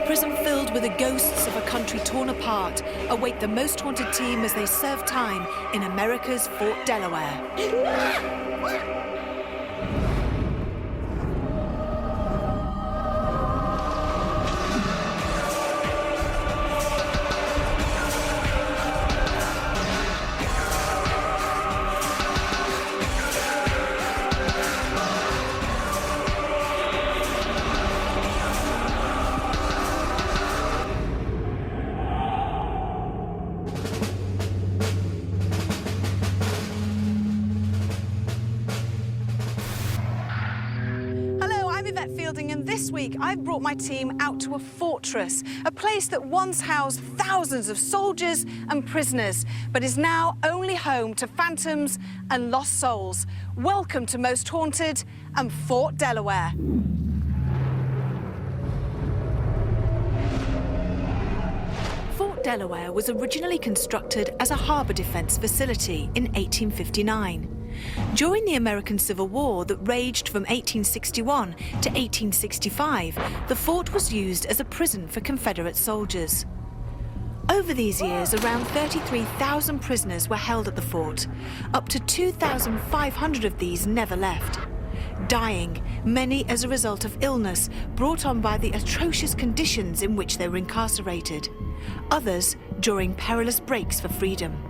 prison filled with the ghosts of a country torn apart await the most haunted team as they serve time in America's Fort Delaware. And this week I've brought my team out to a fortress, a place that once housed thousands of soldiers and prisoners, but is now only home to phantoms and lost souls. Welcome to Most Haunted and Fort Delaware. Fort Delaware was originally constructed as a harbour defence facility in 1859. During the American Civil War that raged from 1861 to 1865, the fort was used as a prison for Confederate soldiers. Over these years, around 33,000 prisoners were held at the fort. Up to 2,500 of these never left, dying, many as a result of illness brought on by the atrocious conditions in which they were incarcerated. Others during perilous breaks for freedom.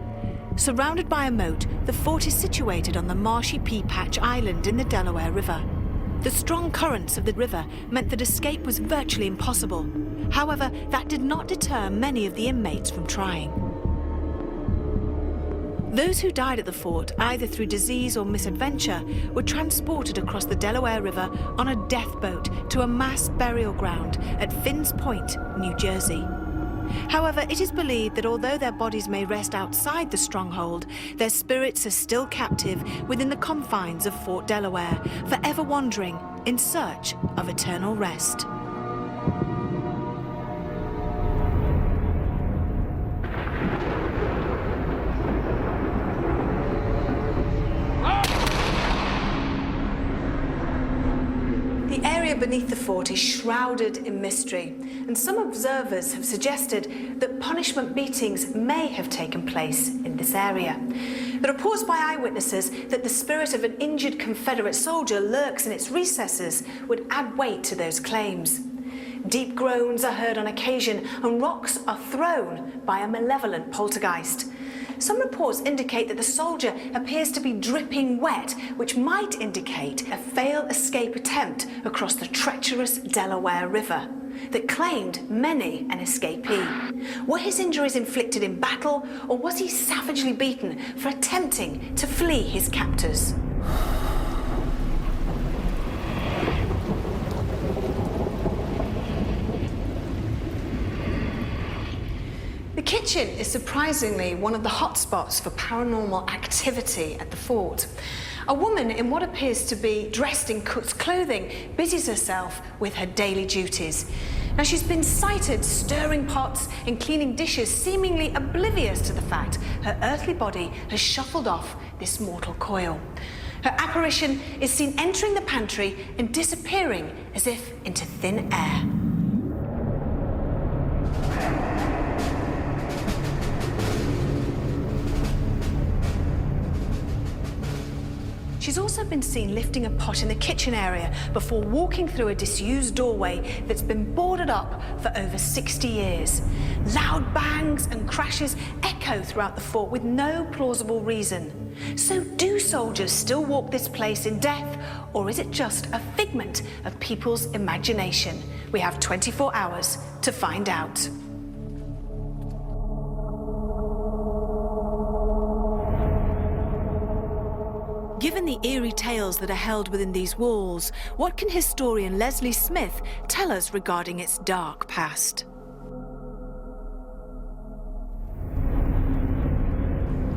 Surrounded by a moat, the fort is situated on the marshy Pea Patch Island in the Delaware River. The strong currents of the river meant that escape was virtually impossible. However, that did not deter many of the inmates from trying. Those who died at the fort, either through disease or misadventure, were transported across the Delaware River on a death boat to a mass burial ground at Finn's Point, New Jersey. However, it is believed that although their bodies may rest outside the stronghold, their spirits are still captive within the confines of Fort Delaware, forever wandering in search of eternal rest. Beneath the fort is shrouded in mystery, and some observers have suggested that punishment beatings may have taken place in this area. The reports by eyewitnesses that the spirit of an injured Confederate soldier lurks in its recesses would add weight to those claims. Deep groans are heard on occasion, and rocks are thrown by a malevolent poltergeist. Some reports indicate that the soldier appears to be dripping wet, which might indicate a failed escape attempt across the treacherous Delaware River that claimed many an escapee. Were his injuries inflicted in battle, or was he savagely beaten for attempting to flee his captors? The kitchen is surprisingly one of the hotspots for paranormal activity at the fort. A woman in what appears to be dressed in cook's clothing busies herself with her daily duties. Now, she's been sighted stirring pots and cleaning dishes, seemingly oblivious to the fact her earthly body has shuffled off this mortal coil. Her apparition is seen entering the pantry and disappearing as if into thin air. She's also been seen lifting a pot in the kitchen area before walking through a disused doorway that's been boarded up for over 60 years. Loud bangs and crashes echo throughout the fort with no plausible reason. So do soldiers still walk this place in death, or is it just a figment of people's imagination? We have 24 hours to find out. Given the eerie tales that are held within these walls, what can historian Leslie Smith tell us regarding its dark past?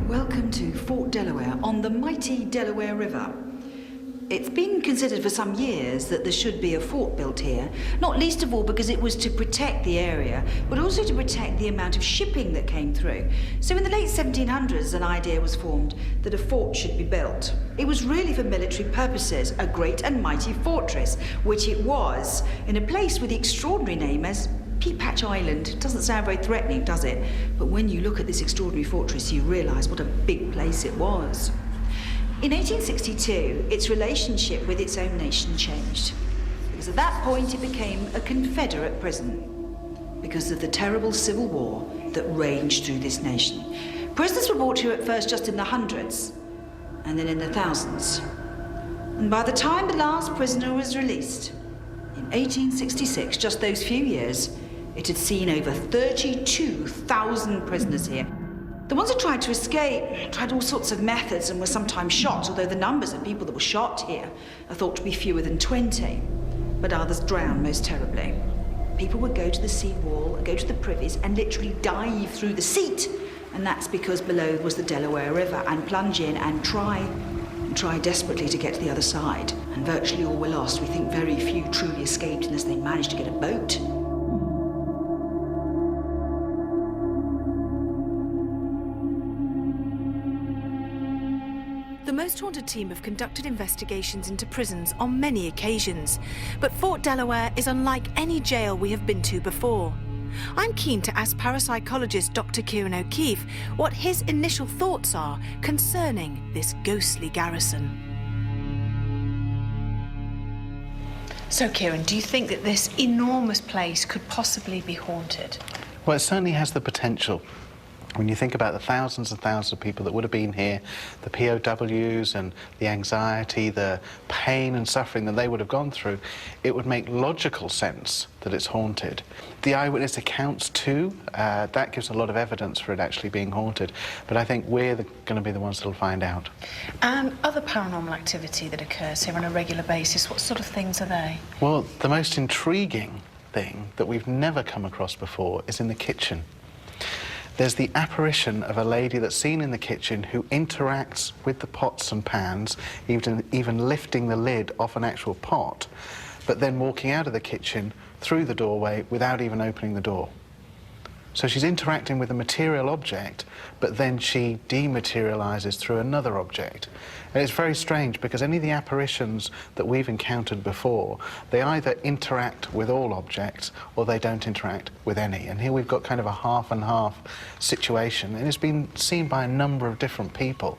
Welcome to Fort Delaware on the mighty Delaware River. It's been considered for some years that there should be a fort built here, not least of all because it was to protect the area, but also to protect the amount of shipping that came through. So in the late 1700s, an idea was formed that a fort should be built. It was really for military purposes, a great and mighty fortress, which it was, in a place with the extraordinary name as Peapatch Island doesn't sound very threatening, does it? But when you look at this extraordinary fortress, you realise what a big place it was. In 1862, its relationship with its own nation changed. Because at that point, it became a Confederate prison because of the terrible civil war that raged through this nation. Prisoners were brought here at first just in the hundreds, and then in the thousands. And by the time the last prisoner was released, in 1866, just those few years, it had seen over 32,000 prisoners here. The ones who tried to escape tried all sorts of methods and were sometimes shot, although the numbers of people that were shot here are thought to be fewer than 20. But others drowned most terribly. People would go to the sea wall and go to the privies and literally dive through the seat. And that's because below was the Delaware River, and plunge in and try desperately to get to the other side. And virtually all were lost. We think very few truly escaped unless they managed to get a boat. The Most Haunted team have conducted investigations into prisons on many occasions, but Fort Delaware is unlike any jail we have been to before. I'm keen to ask parapsychologist Dr. Kieran O'Keefe what his initial thoughts are concerning this ghostly garrison. So, Kieran, do you think that this enormous place could possibly be haunted? Well, it certainly has the potential. When you think about the thousands and thousands of people that would have been here, the POWs and the anxiety, the pain and suffering that they would have gone through, it would make logical sense that it's haunted. The eyewitness accounts too, that gives a lot of evidence for it actually being haunted, but I think we're going to be the ones that'll find out. And other paranormal activity that occurs here on a regular basis, what sort of things are they? Well, the most intriguing thing that we've never come across before is in the kitchen. There's the apparition of a lady that's seen in the kitchen who interacts with the pots and pans, even lifting the lid off an actual pot, but then walking out of the kitchen through the doorway without even opening the door. So she's interacting with a material object, but then she dematerializes through another object. And it's very strange because any of the apparitions that we've encountered before, they either interact with all objects or they don't interact with any. And here we've got kind of a half and half situation, and it's been seen by a number of different people.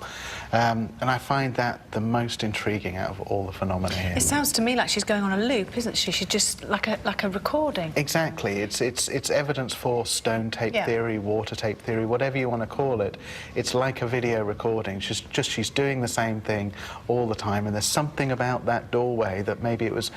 And I find that the most intriguing out of all the phenomena here. It sounds to me like she's going on a loop, isn't she? She's just like a recording. Exactly. It's evidence for stone tape theory, water tape theory, whatever you want to call it. It's like a video recording. She's doing the same thing all the time, and there's something about that doorway that maybe it was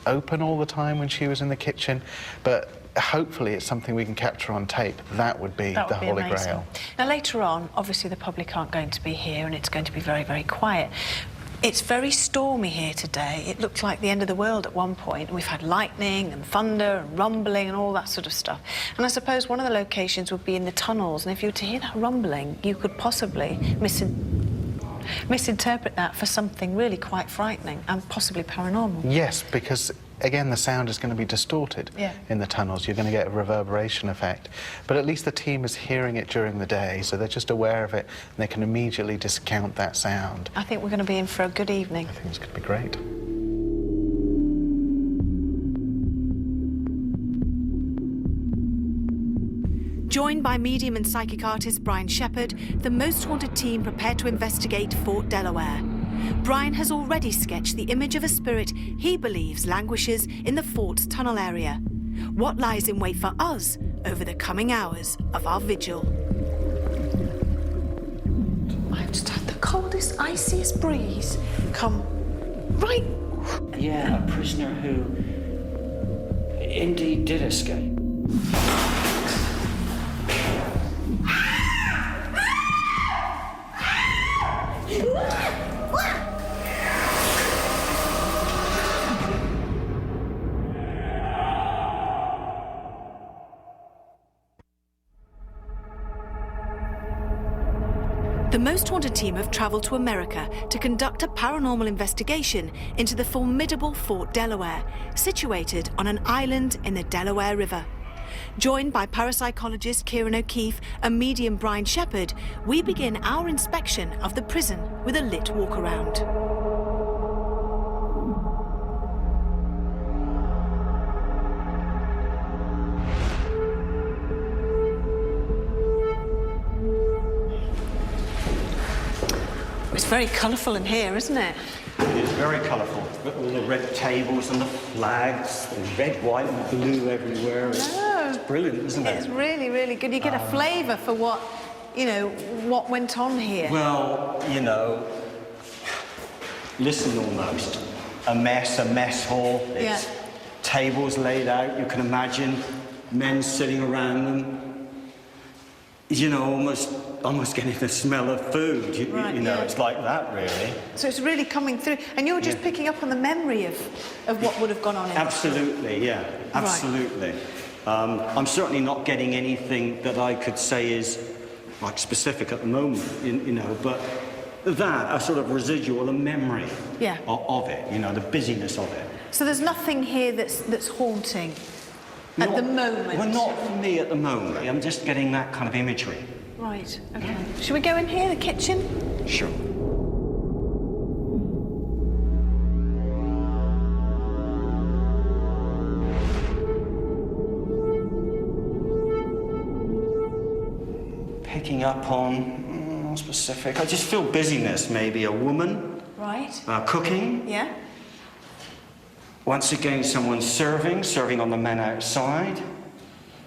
open all the time when she was in the kitchen, but hopefully it's something we can capture on tape. That would be the Holy Grail. Now later on, obviously the public aren't going to be here and it's going to be very, very quiet. It's very stormy here today. It looked like the end of the world at one point. We've had lightning and thunder and rumbling and all that sort of stuff. And I suppose one of the locations would be in the tunnels, and if you were to hear that rumbling, you could possibly misinterpret that for something really quite frightening and possibly paranormal. Yes, because again the sound is going to be distorted in the tunnels. You're going to get a reverberation effect, but at least the team is hearing it during the day, so they're just aware of it and they can immediately discount that sound. I think we're going to be in for a good evening. I think it's going to be great. Joined by medium and psychic artist Brian Shepherd, the Most Haunted team prepare to investigate Fort Delaware. Brian has already sketched the image of a spirit he believes languishes in the fort's tunnel area. What lies in wait for us over the coming hours of our vigil? I've just had the coldest, iciest breeze come right... Yeah, a prisoner who indeed did escape. The Most Haunted team have travelled to America to conduct a paranormal investigation into the formidable Fort Delaware, situated on an island in the Delaware River. Joined by parapsychologist Kieran O'Keefe and medium Brian Shepherd, we begin our inspection of the prison with a lit walk-around. It's very colourful in here, isn't it? It is very colourful. Got all the red tables and the flags, the red, white and blue everywhere. It's brilliant, isn't it? It's really, really good. You get a flavour for what, you know, what went on here. Well, you know, listen almost. A mess hall. It's tables laid out, you can imagine, men sitting around them. You know, almost getting the smell of food. You know, it's like that, really. So it's really coming through. And you're just picking up on the memory of what would have gone on in Absolutely, yeah. Absolutely. Right. I'm certainly not getting anything that I could say is, like, specific at the moment, you know, but a sort of residual, a memory of it, you know, the busyness of it. So there's nothing here that's haunting at the moment? Well, not for me at the moment. I'm just getting that kind of imagery. Right, okay. Shall we go in here, the kitchen? Sure. Picking up on specific. I just feel busyness, maybe a woman. Right. Cooking. Yeah. Once again, someone serving on the men outside.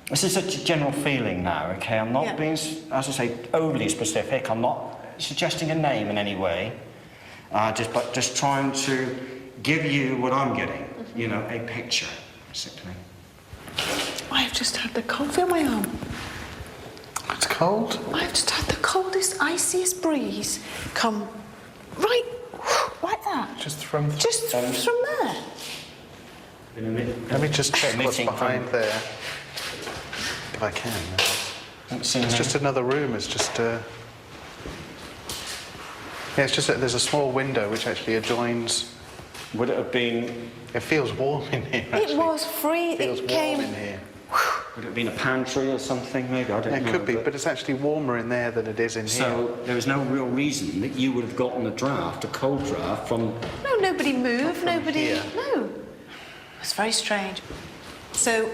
This is a general feeling now, okay? I'm not being, as I say, overly specific. I'm not suggesting a name in any way. But just trying to give you what I'm getting, you know, a picture, basically. I've just had the cold. Feel my arm. It's cold? I've just had the coldest, iciest breeze come right like that. Just from there. Let me just check what's behind there. If I can. It's just another room. It's just yeah, it's just that there's a small window which actually adjoins. Would it have been? It feels warm in here. Actually. It was free. It feels warm in here. Would it have been a pantry or something? Maybe I don't know. It could be, but it's actually warmer in there than it is in here. So there was no real reason that you would have gotten a cold draft from. No, nobody moved. Nobody. Here. No. It's very strange. So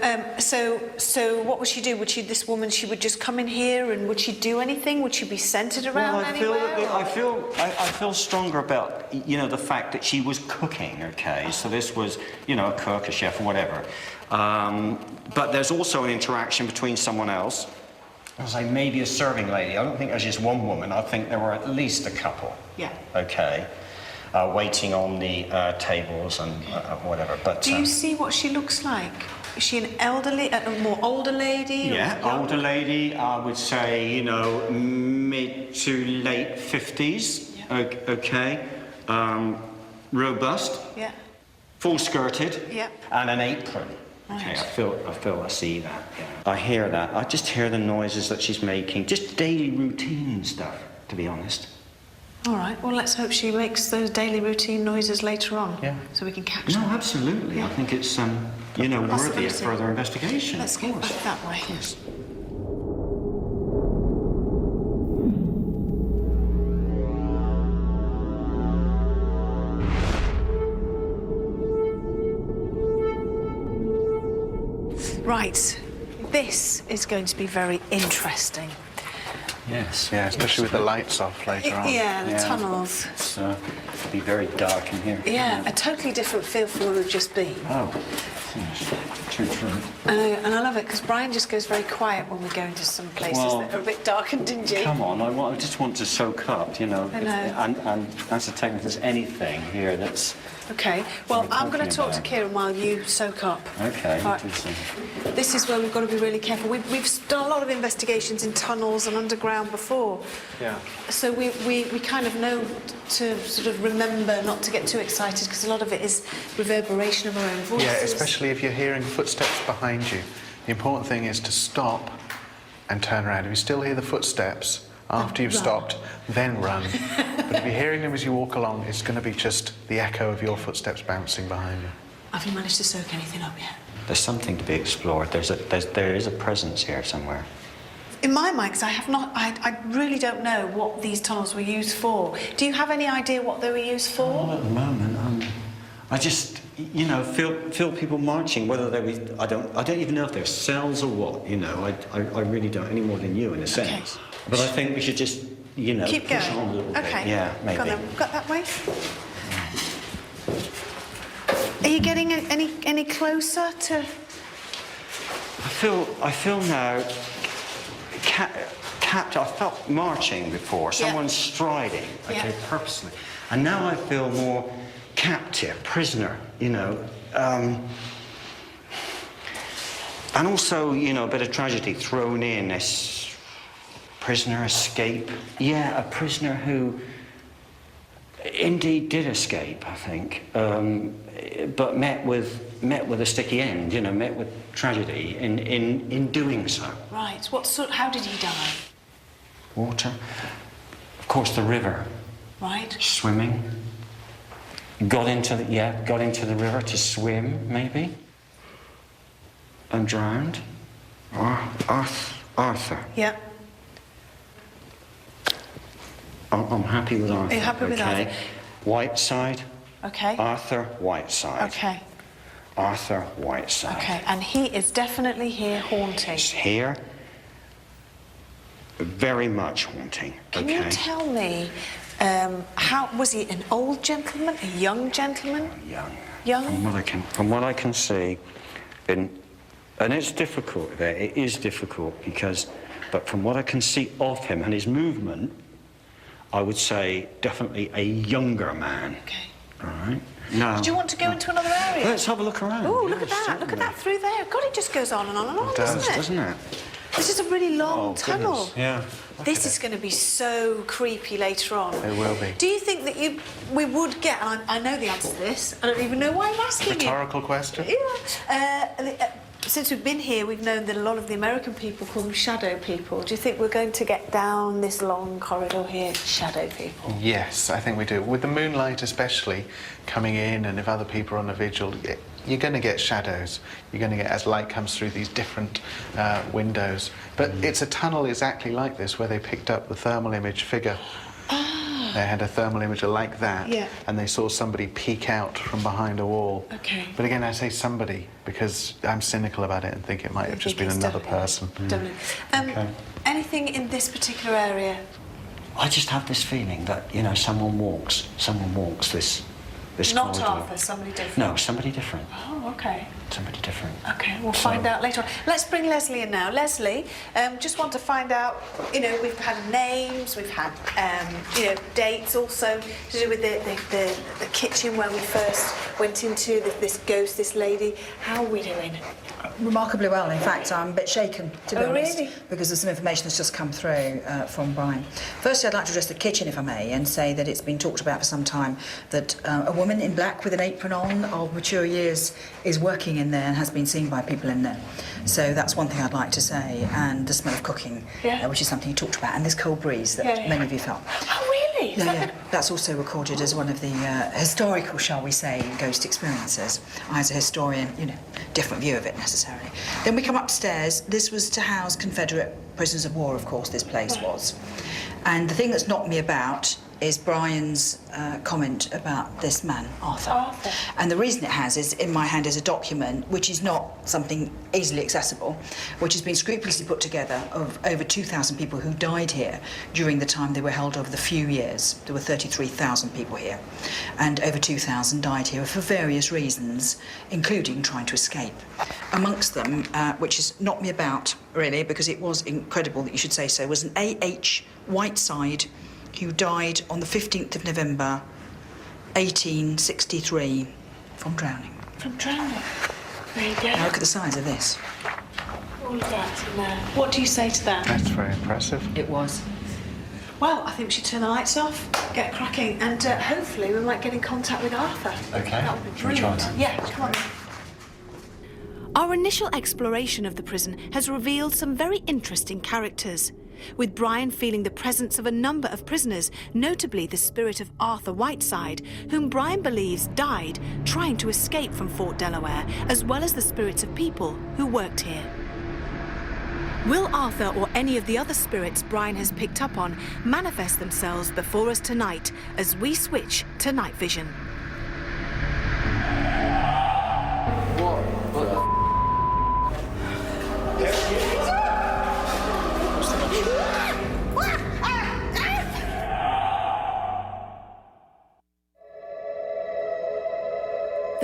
what would she do? This woman, she would just come in here, and would she do anything? Would she be centred around anywhere? I feel stronger about, you know, the fact that she was cooking. Okay, so this was, you know, a cook, a chef, or whatever. But there's also an interaction between someone else. I'll say maybe a serving lady. I don't think there's just one woman. I think there were at least a couple. Yeah. Okay. Waiting on the tables and whatever. But do you see what she looks like? Is she an elderly, a more older lady? Yeah, older lady. I would say, you know, mid to late 50s. Yeah. Okay. Robust. Yeah. Full skirted. Yeah. And an apron. Okay, I see that. Yeah. I hear that. I just hear the noises that she's making. Just daily routine stuff, to be honest. All right, well, let's hope she makes those daily routine noises later on. Yeah. So we can catch them. No, absolutely. I think it's, you know, worthy of further investigation. Let's go back that way. Yes. Right, this is going to be very interesting. Yes. Yeah, especially with the lights off later on. Yeah, the tunnels. It's it'll be very dark in here. Yeah, a totally different feel from where we've just been. Oh, yes. True. And I love it because Brian just goes very quiet when we go into some places that are a bit dark and dingy. Come on, I just want to soak up, you know. I know. And ascertain if there's anything here that's. Okay, well, I'm going to talk to Kieran while you soak up. Okay, right. This is where we've got to be really careful. We've done a lot of investigations in tunnels and underground before. Yeah. So we kind of know to sort of remember not to get too excited because a lot of it is reverberation of our own voices. Yeah, especially if you're hearing footsteps behind you. The important thing is to stop and turn around. If you still hear the footsteps after you've stopped, then run. But if you're hearing them as you walk along, it's going to be just the echo of your footsteps bouncing behind you. Have you managed to soak anything up yet? There's something to be explored. There is a presence here somewhere. In my mind, because I really don't know what these tunnels were used for. Do you have any idea what they were used for? Well, at the moment, I just, you know, feel people marching. Whether they were, I don't even know if they're cells or what. You know, I really don't any more than you in a sense. Okay. But I think we should just you know, Keep push going. on a little Okay. bit. Yeah, maybe. Go on then. Got that way? Are you getting any closer to... I feel now capped. I felt marching before. Yeah. Someone striding, okay, Yeah. purposely. And now I feel more captive, prisoner, you know. And also, you know, a bit of tragedy thrown in. This prisoner escape. Yeah, a prisoner who indeed did escape, I think, but met with a sticky end. You know, met with tragedy in doing so. Right. How did he die? Water, of course, the river. Right. Swimming. Got into the river to swim, maybe. And drowned. Arthur. Yeah. I'm happy with Arthur. Are you happy with Arthur? Whiteside. Okay. Arthur Whiteside. Okay. Arthur Whiteside. Okay. And he is definitely here haunting. He's here. Very much haunting. Can you tell me, how was he an old gentleman, a young gentleman? Young. Young? From what I can see, and it's difficult there. It is difficult but from what I can see of him and his movement, I would say definitely a younger man. Okay. All right. No. Do you want to go into another area? Let's have a look around. Oh, look at Yes, that! Look at that through there. God, it just goes on and on and on, It does, doesn't it? Doesn't it? This is a really long tunnel. Goodness. Yeah. This is going to be so creepy later on. It will be. Do you think that we would get? And I know the answer to this. I don't even know why I'm asking you. Rhetorical question? Yeah. Since we've been here, we've known that a lot of the American people call them shadow people. Do you think we're going to get down this long corridor here, shadow people? Yes, I think we do. With the moonlight especially coming in, and if other people are on a vigil, you're going to get shadows. You're going to get, as light comes through these different windows. But it's a tunnel exactly like this, where they picked up the thermal image figure. They had a thermal imager like that, Yeah. and they saw somebody peek out from behind a wall. Okay. But again, I say somebody because I'm cynical about it and think it might have just been another person. Definitely. Okay. Anything in this particular area? I just have this feeling that, you know, someone walks this Not corridor. Arthur, somebody different. No, somebody different. Oh, okay. Somebody different. Okay, we'll find out later on. Let's bring Leslie in now. Leslie, just want to find out, you know, we've had names, we've had, you know, dates also to do with the kitchen where we first went into, this ghost, this lady. How are we doing? Remarkably well. In fact, I'm a bit shaken, to be Oh, honest, really? because there's some information that's just come through from Brian. Firstly, I'd like to address the kitchen, if I may, and say that it's been talked about for some time that a woman in black with an apron on of mature years is working in there and has been seen by people in there. So that's one thing I'd like to say. And the smell of cooking, Yeah. which is something you talked about, and this cold breeze that Yeah. many of you felt. Oh, really? Is that That's also recorded as one of the historical, shall we say, ghost experiences. I, as a historian, you know, different view of it necessarily. Then we come upstairs. This was to house Confederate prisoners of war, of course, this place was. And the thing that's knocked me about is Brian's comment about this man, Arthur. Arthur. And the reason it has is in my hand is a document which is not something easily accessible, which has been scrupulously put together of over 2,000 people who died here during the time they were held over the few years. There were 33,000 people here, and over 2,000 died here for various reasons, including trying to escape. Amongst them, which has knocked me about really, because it was incredible that you should say so, was an A.H. Whiteside, who died on the 15th of November, 1863, from drowning. From drowning. There you go. Now look at the size of this. All of that in there. What do you say to that? That's very impressive. It was. Well, I think we should turn the lights off, get cracking, and hopefully we might get in contact with Arthur. Okay. That would be Shall we try brilliant. that? Yeah, come on. Our initial exploration of the prison has revealed some very interesting characters, with Brian feeling the presence of a number of prisoners, notably the spirit of Arthur Whiteside, whom Brian believes died trying to escape from Fort Delaware, as well as the spirits of people who worked here. Will Arthur or any of the other spirits Brian has picked up on manifest themselves before us tonight as we switch to night vision?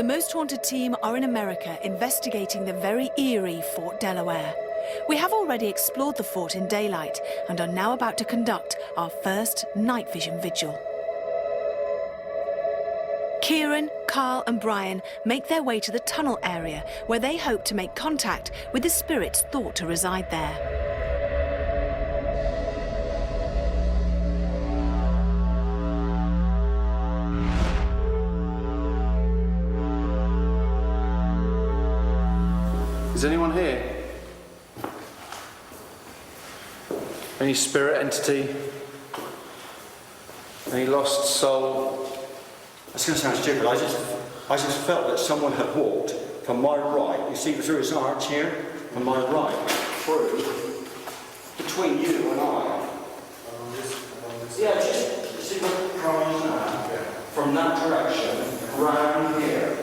The Most Haunted team are in America investigating the very eerie Fort Delaware. We have already explored the fort in daylight and are now about to conduct our first night vision vigil. Kieran, Carl and Brian make their way to the tunnel area where they hope to make contact with the spirits thought to reside there. Is anyone here? Any spirit entity? Any lost soul? That's going to sound stupid. I just felt that someone had walked from my right. You see through this arch here? From my right through between you and I. Yeah, just see what drawing now. From that direction, round here.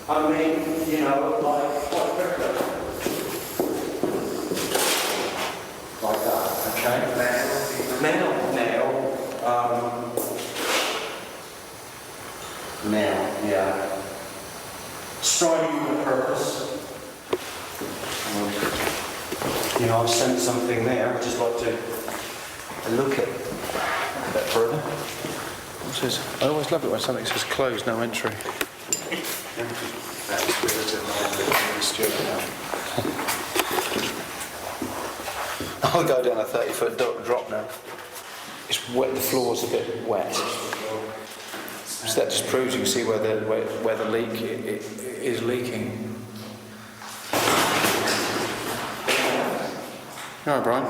I mean, you know, like quite quickly. Like that, okay? Now, yeah. Striding with a purpose. You know, I've sensed something there. I'd just like to look at it a bit further. I always love it when something says closed, no entry. I'll go down a 30-foot drop now. It's wet, the floor's a bit wet. So that just proves you can see where the leak is leaking. All right, Brian.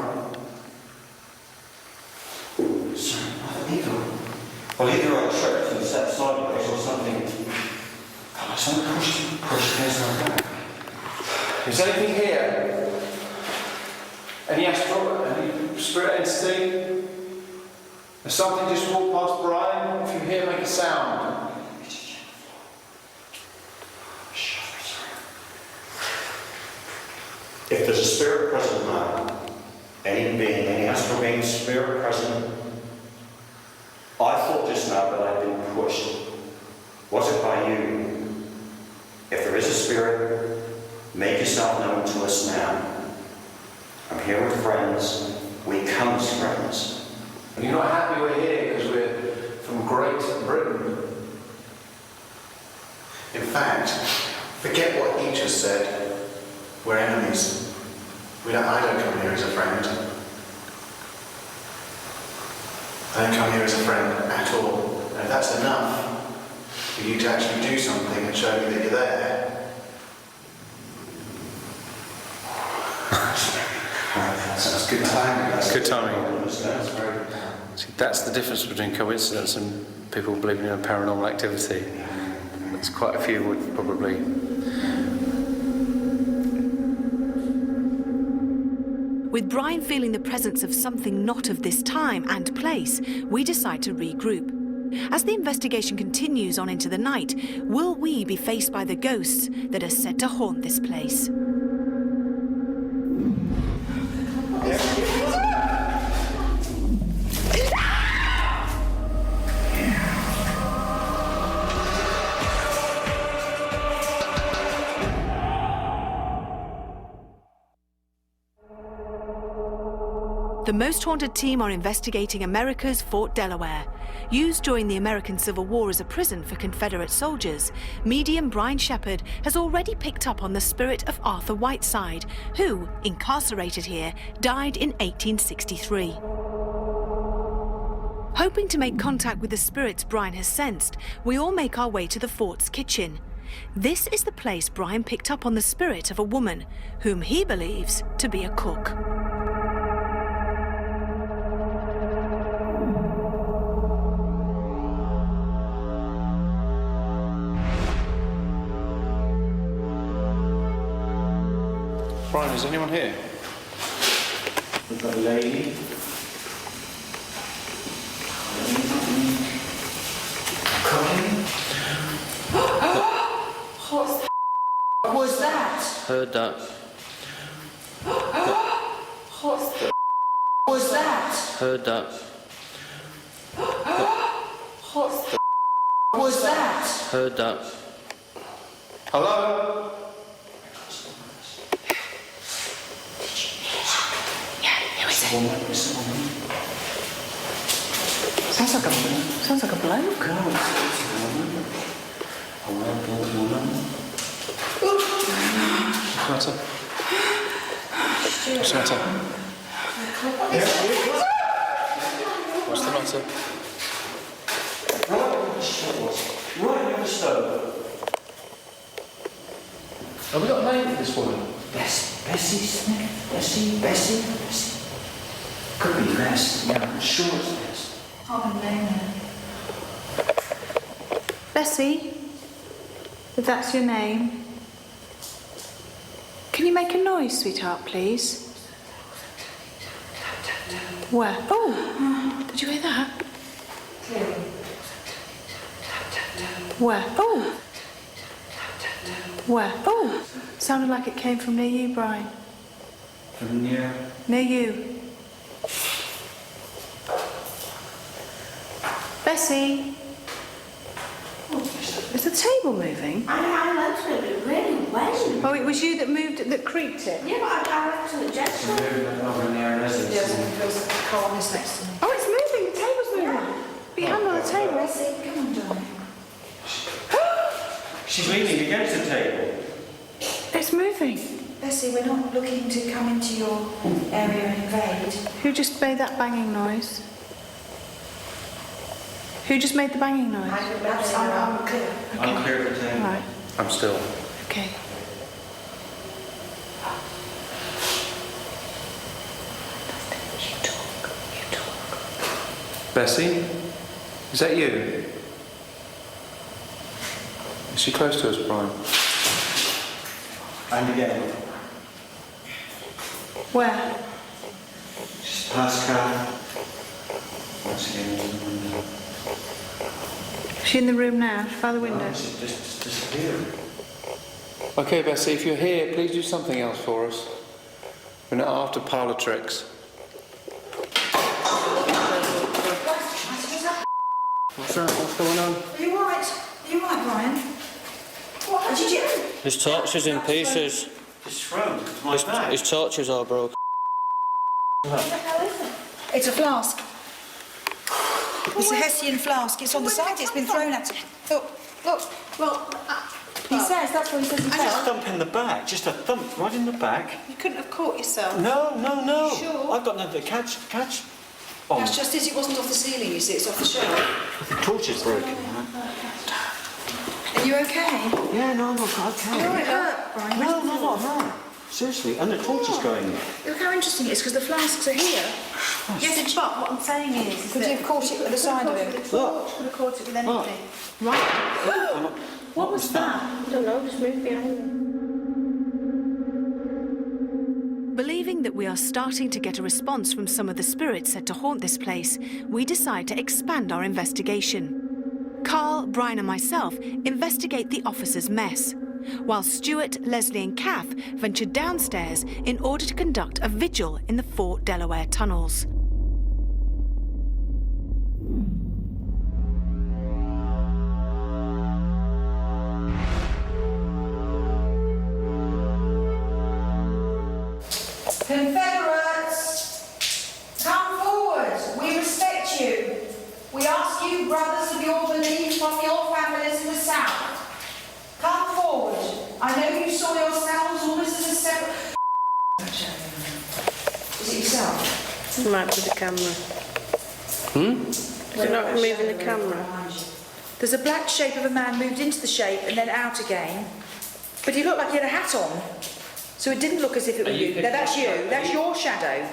Well, either I tripped and stepped sideways or something. Something pushed against my back. Is anything here? Any astral, any spirit entity? Has something just walked past Brian? If you hear, make a sound. If there's a spirit present now, any being, any astral being, spirit present, I thought just now that I'd been pushed. Was it by you? If there is a spirit, make yourself known to us now. I'm here with friends. We come as friends. And you're not happy we're here because we're from Great Britain. In fact, forget what he just said. We're enemies. I don't come here as a friend. I don't come here as a friend at all. And if that's enough for you to actually do something and show me that you're there, that's good timing. Good timing. See, that's the difference between coincidence and people believing in paranormal activity. There's quite a few would probably. With Brian feeling the presence of something not of this time and place, we decide to regroup. As the investigation continues on into the night, will we be faced by the ghosts that are said to haunt this place? The Most Haunted team are investigating America's Fort Delaware. Used during the American Civil War as a prison for Confederate soldiers, medium Brian Shepherd has already picked up on the spirit of Arthur Whiteside, who, incarcerated here, died in 1863. Hoping to make contact with the spirits Brian has sensed, we all make our way to the fort's kitchen. This is the place Brian picked up on the spirit of a woman, whom he believes to be a cook. Brian, is anyone here? We've got a lady. Cooking. What was that? Heard that. What was that? Heard that. What was that? Heard that. Hello? Sounds like a bloke. No, it's a woman. A well-built woman. What's the matter? What's the matter? What's the matter? Right near the stove. Have we got a name for this woman? Bessie Smith? Bessie? Could be Bess. Yeah, I'm sure it's Bess. Bessie, if that's your name, can you make a noise, sweetheart, please? Where? Oh, did you hear that? Where? Oh. Where? Oh, sounded like it came from near you, Brian. From near? Near you. Bessie. Is the table moving? I left it really well. Oh, it was you that moved it, that creaked it? Yeah, but I left it just so. Over near Leslie's. Yes, because the car is next to me. Oh, it's moving. The table's moving. Be your hand on the table. Bessie, come on, darling. She's leaning against the table. It's moving. Bessie, we're not looking to come into your area and invade. Who just made that banging noise? Who just made the banging noise? I'm clear. I'm clear of the table. Right. I'm still. Okay. You talk. Bessie? Is that you? Is she close to us, Brian? And again. Where? Just past her. Once again into the window. Is she in the room now? By the window? She just disappeared. Okay, Bessie, if you're here, please do something else for us. We're not after parlour tricks. What's that? What's going on? Are you alright? Are you alright, Brian? What did you do? His torches in pieces. His throat. My back. His torches are broke. It's a flask. It's a Hessian flask. It's on the side. It's been thrown at him. Look. Well, he says, that's what he says he Just a thump in the back. Just a thump right in the back. You couldn't have caught yourself. No. Sure. I've got nothing to catch on. That's just it. It wasn't off the ceiling, you see. It's off the shelf. The torch is broken. Are you okay? Yeah, no, I'm okay. You're alright, Brian. No. Seriously, and the torch is going. Look how interesting it is, because the flasks are here. Yes, but what I'm saying is Could you have caught it with the side of it? Look. Could have caught it with anything. Right. What was that? I don't know, just moved behind me. Believing that we are starting to get a response from some of the spirits said to haunt this place, we decide to expand our investigation. Carl, Brian and myself investigate the officers' mess, while Stuart, Leslie and Kath venture downstairs in order to conduct a vigil in the Fort Delaware tunnels. Confederates, come forward. We respect you. We ask you, brothers of your belief from your families in the South, come forward. I know you saw yourselves almost as a separate... Is it yourself? Might be the camera. They're not moving the camera. There's a black shape of a man moved into the shape and then out again. But he looked like he had a hat on. So it didn't look as if it was you. No, that's you. That's your shadow.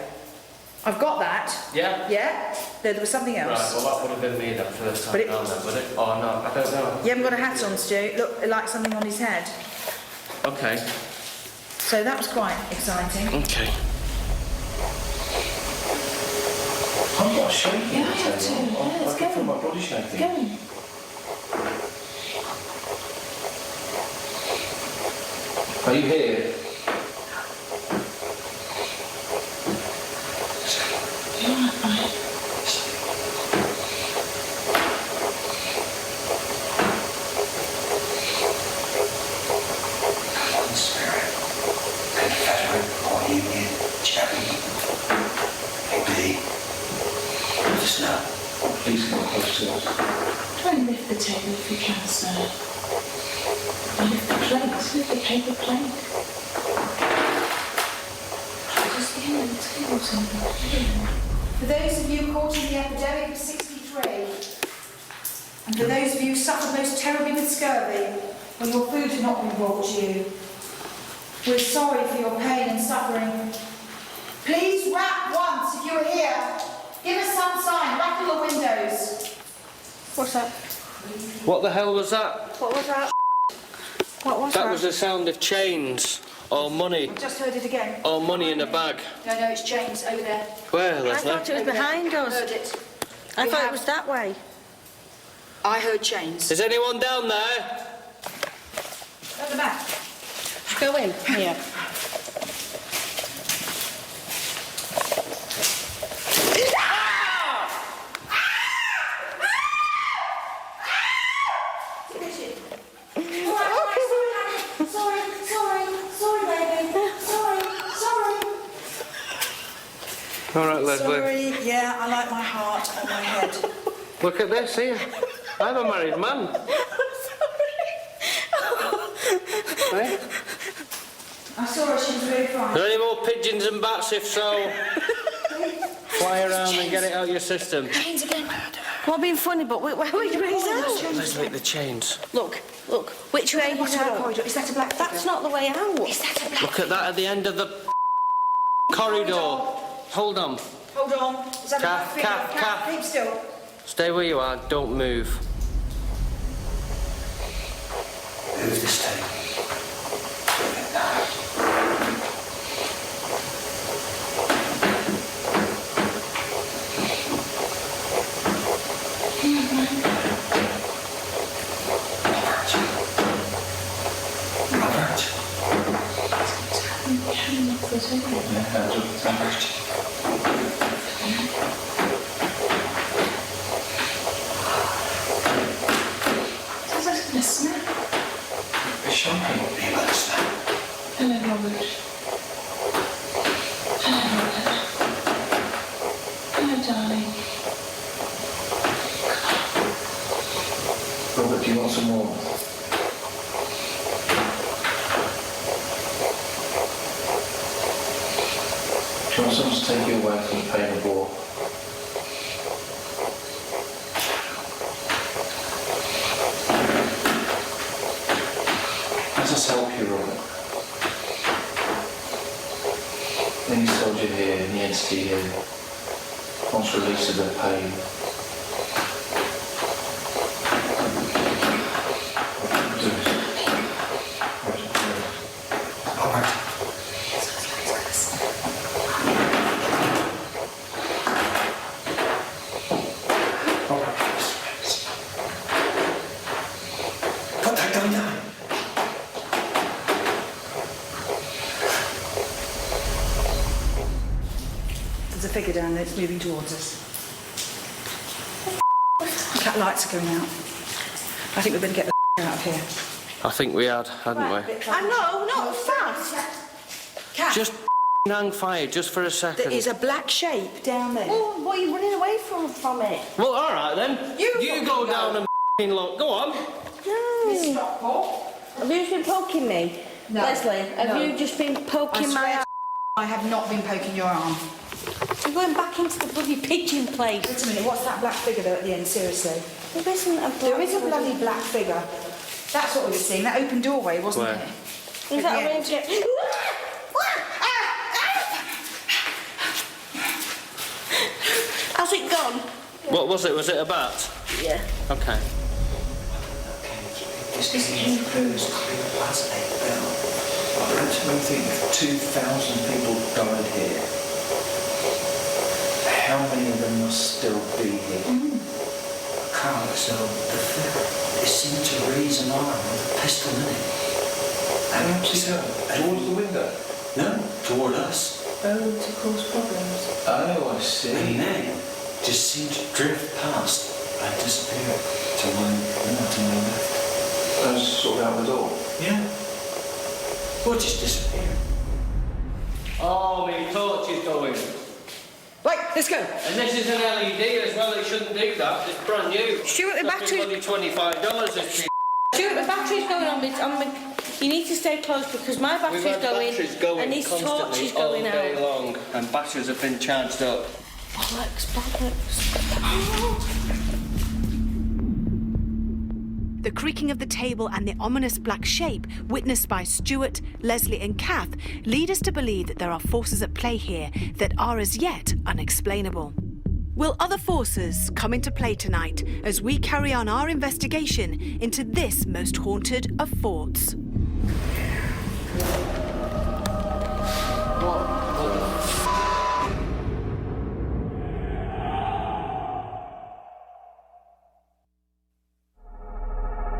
I've got that. Yeah? Yeah? There was something else. Right, well that would have been me that first time But round then, would it? Oh no, I don't know. You haven't got a hat on, Stu. Look, like something on his head. Okay. So that was quite exciting. Okay. I'm not shaking. Yeah, I have to. Yeah, it's I can feel going. my body shaking. Going. Are you here? table if you can, sir. Lift the plate, lift the paper plate. Just the end of the table, something. For those of you caught in the epidemic of '63, and for those of you who suffered most terribly with scurvy when your food had not been brought to you, we're sorry for your pain and suffering. Please rap once if you're here. Give us some sign. Rattle the windows. What's that? What the hell was that? What was that? What was that? That was the sound of chains or money. I've just heard it again. Or money in a bag. No, it's James over there. Where, I Leslie? thought it was behind us. Heard it. I We thought have- it was that way. I heard James. Is anyone down there? At the back. Go in. Here. All right, Leslie. Sorry, yeah, I like my heart on my head. Look at this here. I'm a married man. Hey? I saw her, she was very Are fine. there any more pigeons and bats? If so, fly around and get it out of your system. James again. What being funny, but which way is out? Leslie, the chains. Look, which way is out? Corridor. Is that a black That's not the way out. Is that a black Look at that at the end of the corridor. Hold on. Hold on. Is that a black figure? Calf. Keep still. Stay where you are. Don't move. Move this table. Hello, Robert. Hello, darling. Robert, do you want some more? Do you want someone to take you away from the pain of war? Let us help you, Robert. Any soldier here, any entity here, wants release of their pain. Do it. Robert. Put that gun down. There's a figure down there. It's moving towards us. The cat lights are going out. I think we better get the out of here. I think we had, hadn't we? I know, not fast. Cat. Just hang fire, just for a second. There is a black shape down there. Oh, what are you running away from it? Well, all right then. You go down and look. Go on. No. Stop, Paul. Have you just been poking me? No. Leslie, have No. you just been I poking my swear arm? I have not been poking your arm. You're going back into the bloody pigeon place. Wait a minute, what's that black figure there at the end, seriously? There isn't a black There is a bloody black figure. That's what we were seeing, that open doorway, wasn't Where? it? Is that a Yeah. way to get... How's it gone? What was it? Was it a bat? Yeah. Okay. This came through as clear as a bell. I don't think if 2,000 people died here, how many of them must still be here? I can't so the figure, it seemed to raise an arm with a pistol in it. And actually so, Towards the window? no, toward us. Oh, to cause problems. Oh, I see. And then just seemed to drift past and disappear to my left. I was sort of out the door. Yeah. Or just disappear. Oh, my torch is going. Right, let's go. And this is an LED as well, it shouldn't do that. It's brand new. Stuart, the battery... Only $25 this cheap. Stuart, the battery's going on me. You need to stay close because my battery's We've had going, batteries going and his torch is constantly going all day out. long, and batteries have been charged up. The creaking of the table and the ominous black shape witnessed by Stuart, Leslie and Kath lead us to believe that there are forces at play here that are as yet unexplainable. Will other forces come into play tonight as we carry on our investigation into this most haunted of forts?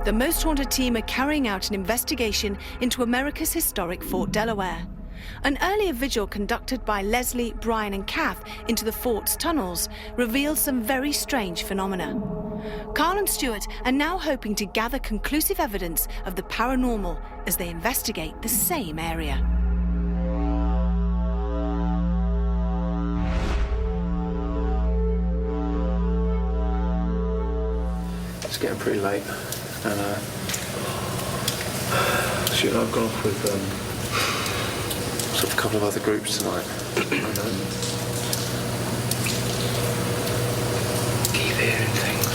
The Most Haunted team are carrying out an investigation into America's historic Fort Delaware. An earlier vigil conducted by Leslie, Brian and Kath into the fort's tunnels revealed some very strange phenomena. Carl and Stuart are now hoping to gather conclusive evidence of the paranormal as they investigate the same area. It's getting pretty late. And I've gone off with sort of a couple of other groups tonight. Keep hearing things.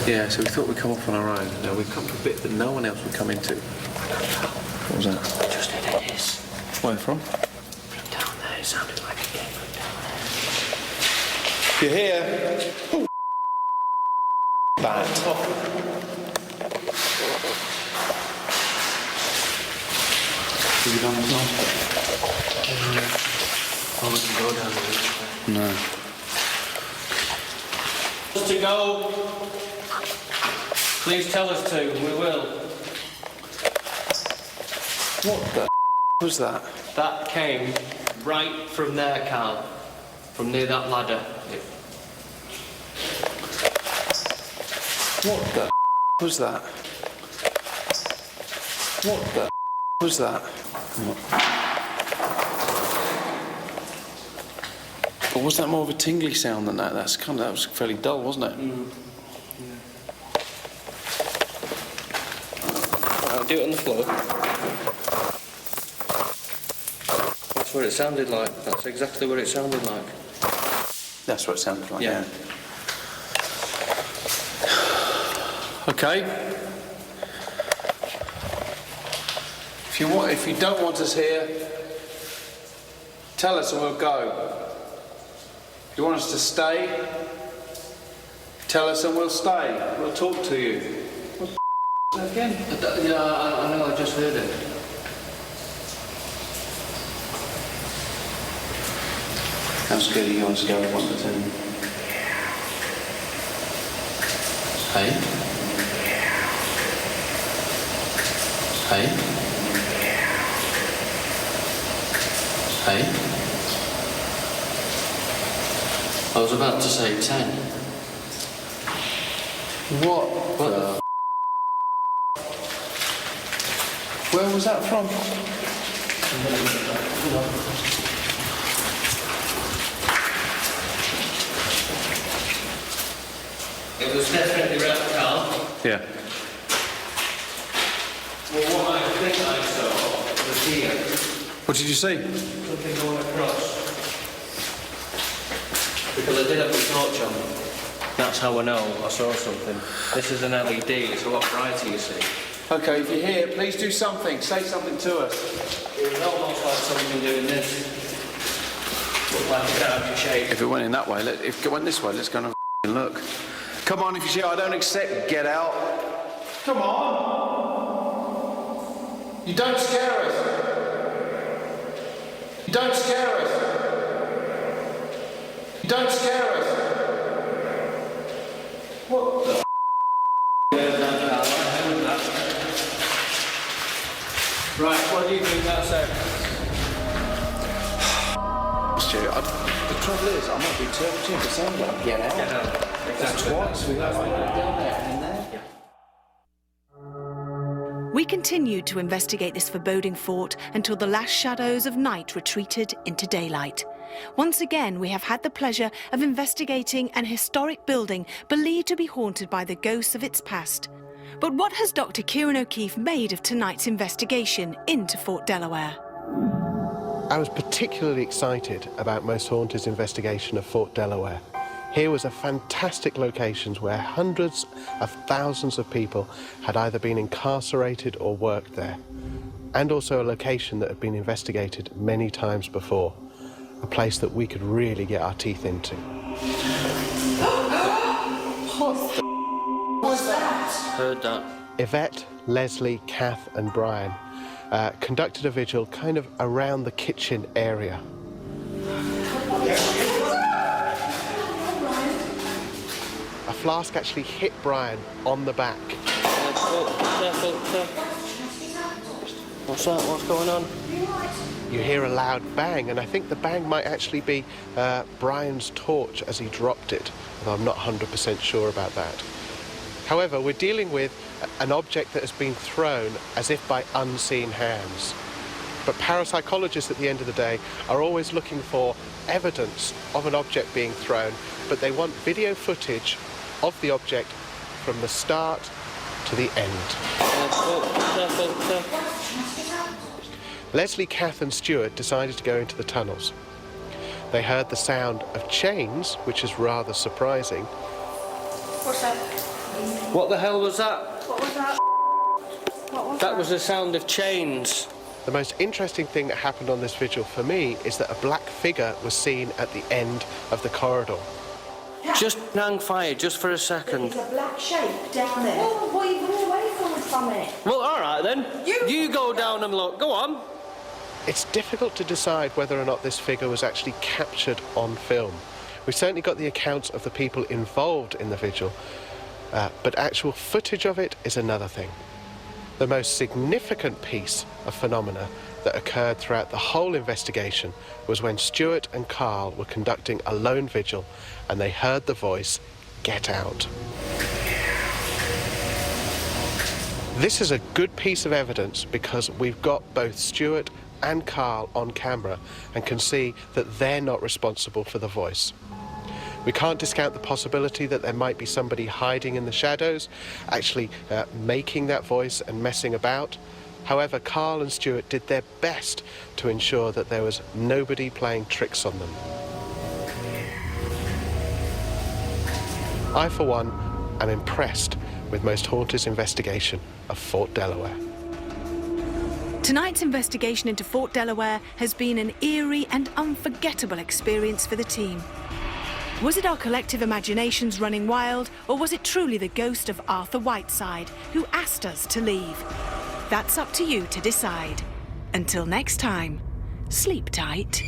Yeah, so we thought we'd come off on our own. Now we've come to a bit that no one else would come into. What was that? I just heard a hiss. Where from? From down there. It sounded like it came from down there. You're here. Oh, bad. Have you done this last bit? Oh, we can go down there. No. To go. Please tell us to, we will. What the was that? That came right from there, Carl. From near that ladder. What the was that? What the was that? Or was that more of a tingly sound than that? That was fairly dull, wasn't it? I'll do it on the floor. That's what it sounded like. That's exactly what it sounded like. That's what it sounded like. Yeah. Okay. If you don't want us here, tell us and we'll go. If you want us to stay, tell us and we'll stay. We'll talk to you. What the is that again? Yeah, I know, I just heard it. How scared are you on a scale of 1 to 10? Hey? Hey? Hey? I was about to say 10. What the Where was that from? It was definitely round, Carl. Yeah. Well, what I think I saw was here. What did you see? Something going across. Because I did have the torch on. That's how I know I saw something. This is an LED, it's a lot brighter, you see. Okay, if you're here, please do something. Say something to us. It was almost like something doing this. Looked like a dark shape. If it went in that way, if it went this way, let's go and have a look. Come on, if you see, I don't accept, get out. Come on. You don't scare us. You don't scare us. You don't scare us. What the Right, what do you think that said? Stu, the trouble is, I might be interpreting it sounds like get out. Get out. That's Exactly. twice we got down there and in there. We continued to investigate this foreboding fort until the last shadows of night retreated into daylight. Once again, we have had the pleasure of investigating an historic building believed to be haunted by the ghosts of its past. But what has Dr. Kieran O'Keefe made of tonight's investigation into Fort Delaware? I was particularly excited about Most Haunted's investigation of Fort Delaware. Here was a fantastic location where hundreds of thousands of people had either been incarcerated or worked there, and also a location that had been investigated many times before, a place that we could really get our teeth into. What the was that? Heard that. Yvette, Leslie, Kath and Brian conducted a vigil kind of around the kitchen area. A flask actually hit Brian on the back. Careful. What's that? What's going on? You hear a loud bang, and I think the bang might actually be Brian's torch as he dropped it, although I'm not 100% sure about that. However, we're dealing with an object that has been thrown as if by unseen hands. But parapsychologists at the end of the day are always looking for evidence of an object being thrown, but they want video footage of the object from the start to the end. Careful. Leslie, Kath and Stuart decided to go into the tunnels. They heard the sound of chains, which is rather surprising. What's that? What the hell was that? What was that? That was the sound of chains. The most interesting thing that happened on this vigil for me is that a black figure was seen at the end of the corridor. Just hang fire, just for a second. There's a black shape down there. Oh, boy, you run away from it. Well, all right then. You go down and look. Go on. It's difficult to decide whether or not this figure was actually captured on film. We've certainly got the accounts of the people involved in the vigil, but actual footage of it is another thing. The most significant piece of phenomena that occurred throughout the whole investigation was when Stuart and Carl were conducting a lone vigil and they heard the voice, "Get out." This is a good piece of evidence because we've got both Stuart and Carl on camera and can see that they're not responsible for the voice. We can't discount the possibility that there might be somebody hiding in the shadows, actually making that voice and messing about. However, Carl and Stuart did their best to ensure that there was nobody playing tricks on them. I, for one, am impressed with Most Haunted's investigation of Fort Delaware. Tonight's investigation into Fort Delaware has been an eerie and unforgettable experience for the team. Was it our collective imaginations running wild, or was it truly the ghost of Arthur Whiteside who asked us to leave? That's up to you to decide. Until next time, sleep tight.